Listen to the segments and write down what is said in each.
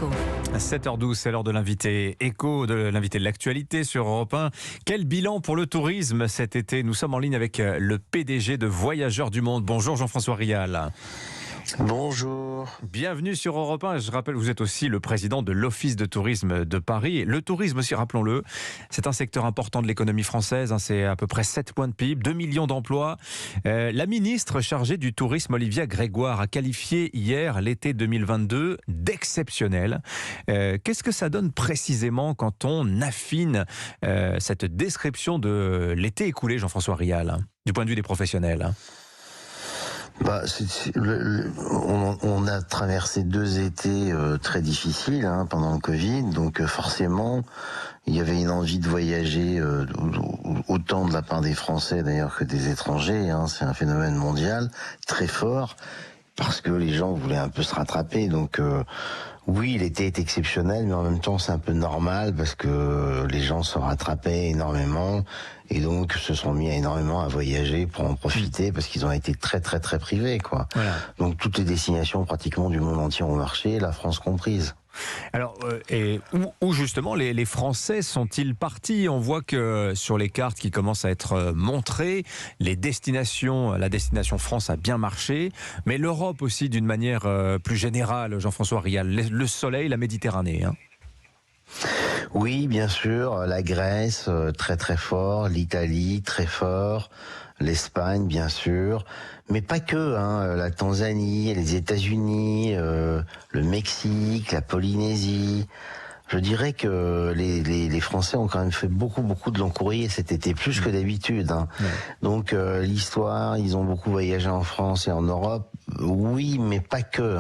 Écho. 7h12, c'est l'heure de l'invité Écho, de l'invité de l'actualité sur Europe 1. Quel bilan pour le tourisme cet été? Nous sommes en ligne avec le PDG de Voyageurs du Monde. Bonjour Jean-François Rial. Bonjour. Bienvenue sur Europe 1. Je rappelle, vous êtes aussi le président de l'Office de tourisme de Paris. Le tourisme aussi, rappelons-le, c'est un secteur important de l'économie française. C'est à peu près 7 points de PIB, 2 millions d'emplois. La ministre chargée du tourisme, Olivia Grégoire, a qualifié hier l'été 2022 d'exceptionnel. Qu'est-ce que ça donne précisément quand on affine cette description de l'été écoulé, Jean-François Rial, du point de vue des professionnels? On a traversé 2 étés très difficiles pendant le Covid, donc forcément il y avait une envie de voyager autant de la part des Français d'ailleurs que des étrangers. C'est un phénomène mondial très fort parce que les gens voulaient un peu se rattraper. Donc oui, l'été est exceptionnel, mais en même temps c'est un peu normal parce que les gens se rattrapaient énormément et donc se sont mis énormément à voyager pour en profiter parce qu'ils ont été très privés, quoi. Voilà. Donc toutes les destinations pratiquement du monde entier ont marché, la France comprise. Alors, où justement les Français sont-ils partis? On voit que sur les cartes qui commencent à être montrées, la destination France a bien marché, mais l'Europe aussi d'une manière plus générale, Jean-François Rial, le soleil, la Méditerranée. Oui, bien sûr, la Grèce, très fort, l'Italie, très fort, l'Espagne, bien sûr, mais pas que, la Tanzanie, les États-Unis, le Mexique, la Polynésie. Je dirais que les Français ont quand même fait beaucoup de long courrier cet été, plus que d'habitude. Ouais. Donc l'histoire, ils ont beaucoup voyagé en France et en Europe, oui, mais pas que.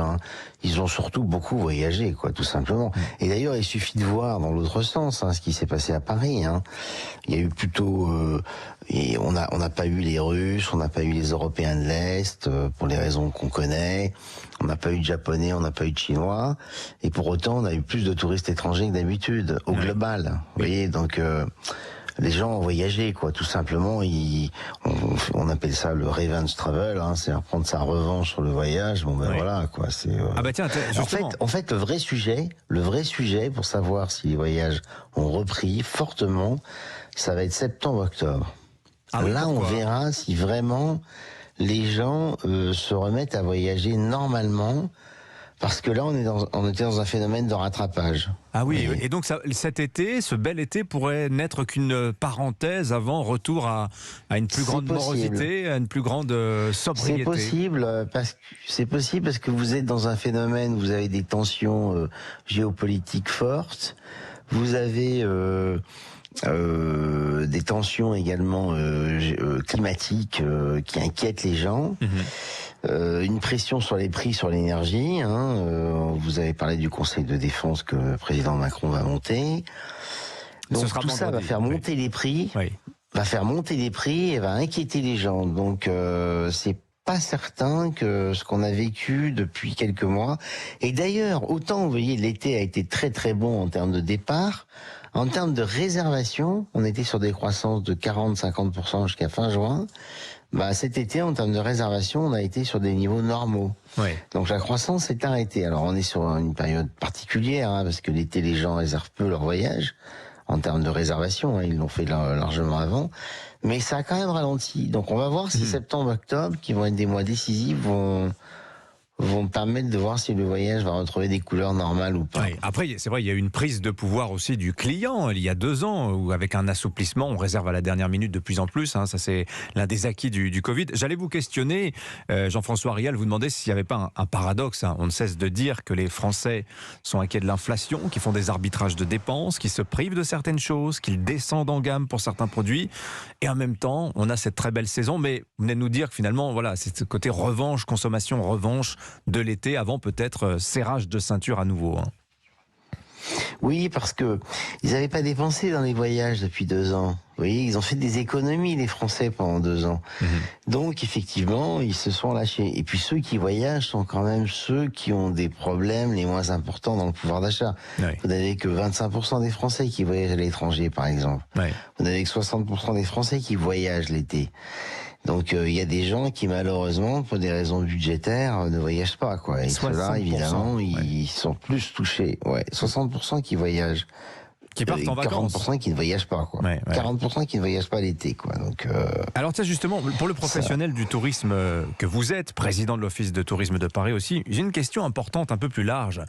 Ils ont surtout beaucoup voyagé, quoi, tout simplement. Et d'ailleurs, il suffit de voir dans l'autre sens ce qui s'est passé à Paris. Il y a eu plutôt... et on n'a pas eu les Russes, on n'a pas eu les Européens de l'Est, pour les raisons qu'on connaît. On n'a pas eu de Japonais, on n'a pas eu de Chinois. Et pour autant, on a eu plus de touristes étrangers que d'habitude, au global. Vous voyez, donc... les gens ont voyagé, quoi, tout simplement. On appelle ça le revenge travel, c'est-à-dire prendre sa revanche sur le voyage. Voilà, quoi. C'est. Ah bah tiens, en fait, le vrai sujet pour savoir si les voyages ont repris fortement, ça va être septembre-octobre. Là, on verra si vraiment les gens se remettent à voyager normalement. Parce que là, on était dans un phénomène de rattrapage. Ah oui, et donc cet été, ce bel été pourrait n'être qu'une parenthèse avant retour à une plus grande morosité, à une plus grande sobriété. C'est possible parce que vous êtes dans un phénomène où vous avez des tensions géopolitiques fortes, vous avez des tensions également climatiques qui inquiètent les gens. Une pression sur les prix, sur l'énergie. Vous avez parlé du Conseil de défense que le président Macron va monter. Donc tout ça va faire monter les prix, va faire monter les prix et va inquiéter les gens. Donc c'est pas certain que ce qu'on a vécu depuis quelques mois. Et d'ailleurs, autant vous voyez, l'été a été très bon en termes de départ. En termes de réservation, on était sur des croissances de 40-50% jusqu'à fin juin. Cet été, en termes de réservation, on a été sur des niveaux normaux. Donc la croissance s'est arrêtée. Alors on est sur une période particulière, parce que l'été, les gens réservent peu leur voyage. En termes de réservation, ils l'ont fait largement avant. Mais ça a quand même ralenti. Donc on va voir si septembre-octobre, qui vont être des mois décisifs, vont permettre de voir si le voyage va retrouver des couleurs normales ou pas. Après, c'est vrai, il y a eu une prise de pouvoir aussi du client il y a 2 ans, où avec un assouplissement, on réserve à la dernière minute de plus en plus. Ça, c'est l'un des acquis du Covid. J'allais vous questionner, Jean-François Rial, vous demander s'il n'y avait pas un paradoxe. On ne cesse de dire que les Français sont inquiets de l'inflation, qu'ils font des arbitrages de dépenses, qu'ils se privent de certaines choses, qu'ils descendent en gamme pour certains produits. Et en même temps, on a cette très belle saison. Mais vous venez de nous dire que finalement, voilà, c'est ce côté revanche, consommation, revanche de l'été avant peut-être serrage de ceinture à nouveau. Oui, parce que ils n'avaient pas dépensé dans les voyages depuis 2 ans. Vous voyez, ils ont fait des économies, les Français, pendant 2 ans. Donc, effectivement, ils se sont lâchés. Et puis, ceux qui voyagent sont quand même ceux qui ont des problèmes les moins importants dans le pouvoir d'achat. Vous n'avez que 25% des Français qui voyagent à l'étranger, par exemple. Vous n'avez que 60% des Français qui voyagent l'été. Donc il y a des gens qui malheureusement, pour des raisons budgétaires, ne voyagent pas, quoi. Et ceux-là, 60%, évidemment, ouais. ils sont plus touchés. Ouais, 60% qui voyagent. Qui partent en vacances. 40% qui ne voyagent pas, quoi. Ouais, ouais. 40% qui ne voyagent pas l'été, quoi. Donc, Alors tiens, justement, pour le professionnel du tourisme que vous êtes, président de l'Office de tourisme de Paris aussi, j'ai une question importante, un peu plus large.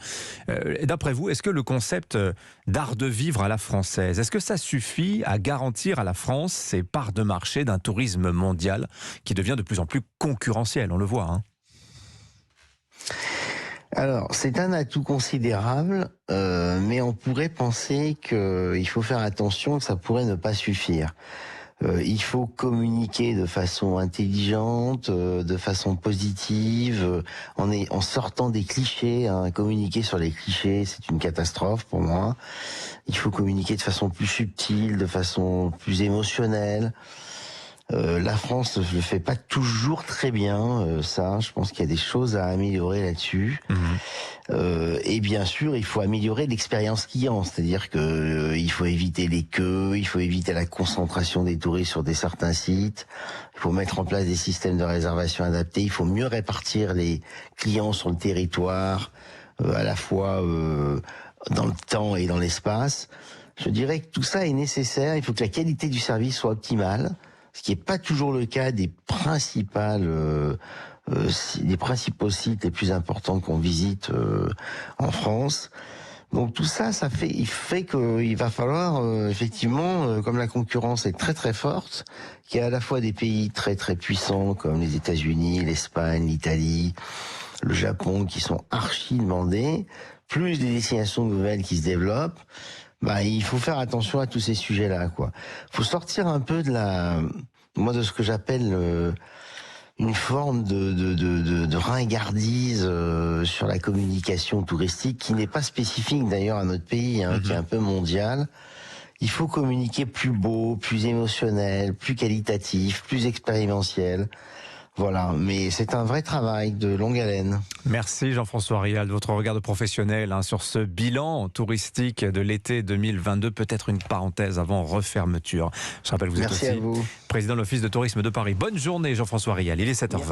D'après vous, est-ce que le concept d'art de vivre à la française, est-ce que ça suffit à garantir à la France ses parts de marché d'un tourisme mondial qui devient de plus en plus concurrentiel, on le voit, hein? alors, c'est un atout considérable, mais on pourrait penser qu'il faut faire attention, que ça pourrait ne pas suffire. Il faut communiquer de façon intelligente, de façon positive, en sortant des clichés, hein. Communiquer sur les clichés, c'est une catastrophe pour moi. Il faut communiquer de façon plus subtile, de façon plus émotionnelle. La France ne le fait pas toujours très bien, ça. Je pense qu'il y a des choses à améliorer là-dessus. Et bien sûr, il faut améliorer l'expérience client, c'est-à-dire que il faut éviter les queues, il faut éviter la concentration des touristes sur certains sites. Il faut mettre en place des systèmes de réservation adaptés. Il faut mieux répartir les clients sur le territoire, à la fois dans le temps et dans l'espace. Je dirais que tout ça est nécessaire. Il faut que la qualité du service soit optimale, ce qui n'est pas toujours le cas des principaux sites les plus importants qu'on visite en France. Donc tout ça, il fait qu'il va falloir effectivement, comme la concurrence est très très forte, qu'il y a à la fois des pays très très puissants comme les États-Unis, l'Espagne, l'Italie, le Japon qui sont archi demandés, plus des destinations nouvelles qui se développent. Bah, il faut faire attention à tous ces sujets-là, quoi. Faut sortir un peu de ce que j'appelle une forme de ringardise sur la communication touristique qui n'est pas spécifique d'ailleurs à notre pays, hein, qui est un peu mondial. Il faut communiquer plus beau, plus émotionnel, plus qualitatif, plus expérientiel. Voilà, mais c'est un vrai travail de longue haleine. Merci Jean-François Rial de votre regard de professionnel sur ce bilan touristique de l'été 2022. Peut-être une parenthèse avant refermeture. Je rappelle, vous êtes aussi Merci à vous. président de l'Office de tourisme de Paris. Bonne journée Jean-François Rial, il est 7h20.